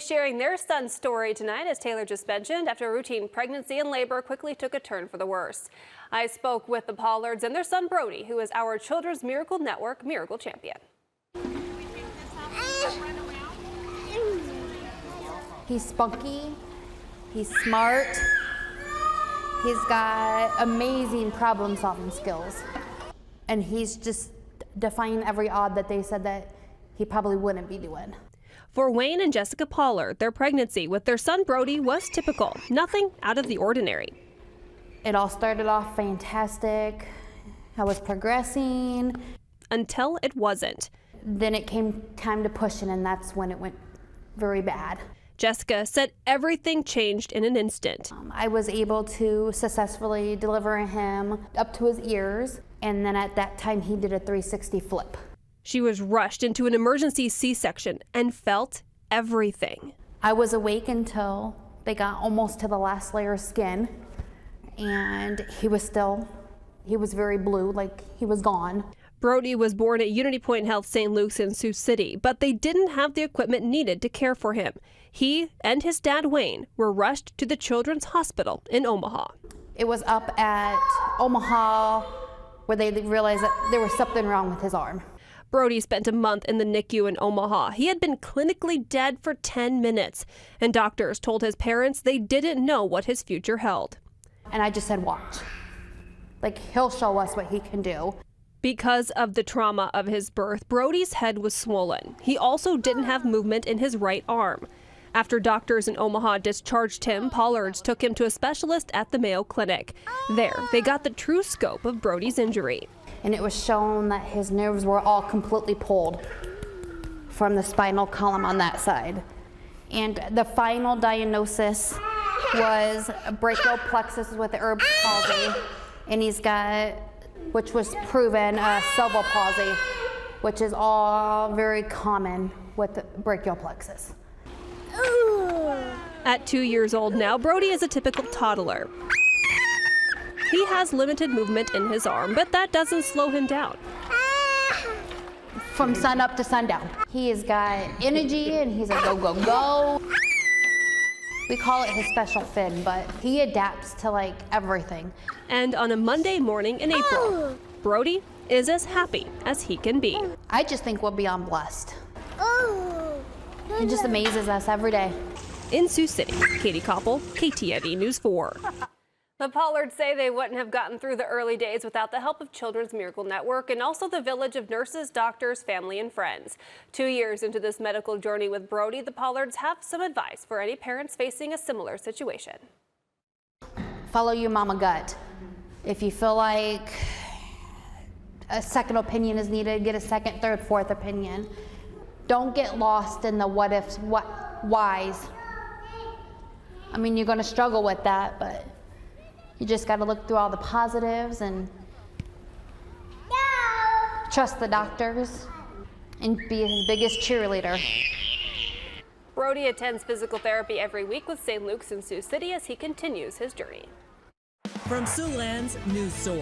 Sharing their son's story tonight, as Taylor just mentioned, after a routine pregnancy and labor quickly took a turn for the worse. I spoke with the Pollards and their son Brodie, who is our Children's Miracle Network Miracle Champion. He's spunky, he's smart, he's got amazing problem-solving skills, and he's just defying every odd that they said that he probably wouldn't be doing. For Wayne and Jessica Pollard, their pregnancy with their son Brodie was typical, nothing out of the ordinary. It all started off fantastic. I was progressing. Until it wasn't. Then it came time to pushing, and that's when it went very bad. Jessica said everything changed in an instant. I was able to successfully deliver him up to his ears, and then at that time he did a 360 flip. She was rushed into an emergency C-section and felt everything. I was awake until they got almost to the last layer of skin, and he was very blue, like he was gone. Brodie was born at Unity Point Health St. Luke's in Sioux City, but they didn't have the equipment needed to care for him. He and his dad, Wayne, were rushed to the Children's Hospital in Omaha. It was up at Omaha where they realized that there was something wrong with his arm. Brodie spent a month in the NICU in Omaha. He had been clinically dead for 10 minutes, and doctors told his parents they didn't know what his future held. And I just said, watch. Like, he'll show us what he can do. Because of the trauma of his birth, Brodie's head was swollen. He also didn't have movement in his right arm. After doctors in Omaha discharged him, Pollards took him to a specialist at the Mayo Clinic. There, they got the true scope of Brodie's injury. And it was shown that his nerves were all completely pulled from the spinal column on that side. And the final diagnosis was a brachial plexus with Erb's palsy, and he's got, which was proven, cerebral palsy, which is all very common with the brachial plexus. At 2 years old now, Brodie is a typical toddler. He has limited movement in his arm, but that doesn't slow him down. From sun up to sundown. He has got energy and he's a go, go, go. We call it his special fin, but he adapts to like everything. And on a Monday morning in April, Brodie is as happy as he can be. I just think we're beyond blessed. It just amazes us every day. In Sioux City, Katie Koppel, KTNE News 4. The Pollards say they wouldn't have gotten through the early days without the help of Children's Miracle Network and also the village of nurses, doctors, family, and friends. 2 years into this medical journey with Brodie, the Pollards have some advice for any parents facing a similar situation. Follow your mama gut. If you feel like a second opinion is needed, get a second, third, fourth opinion. Don't get lost in the what ifs, what whys. I mean, you're going to struggle with that, but you just got to look through all the positives and trust the doctors and be his biggest cheerleader. Brodie attends physical therapy every week with St. Luke's in Sioux City as he continues his journey. From Siouxland's News Source.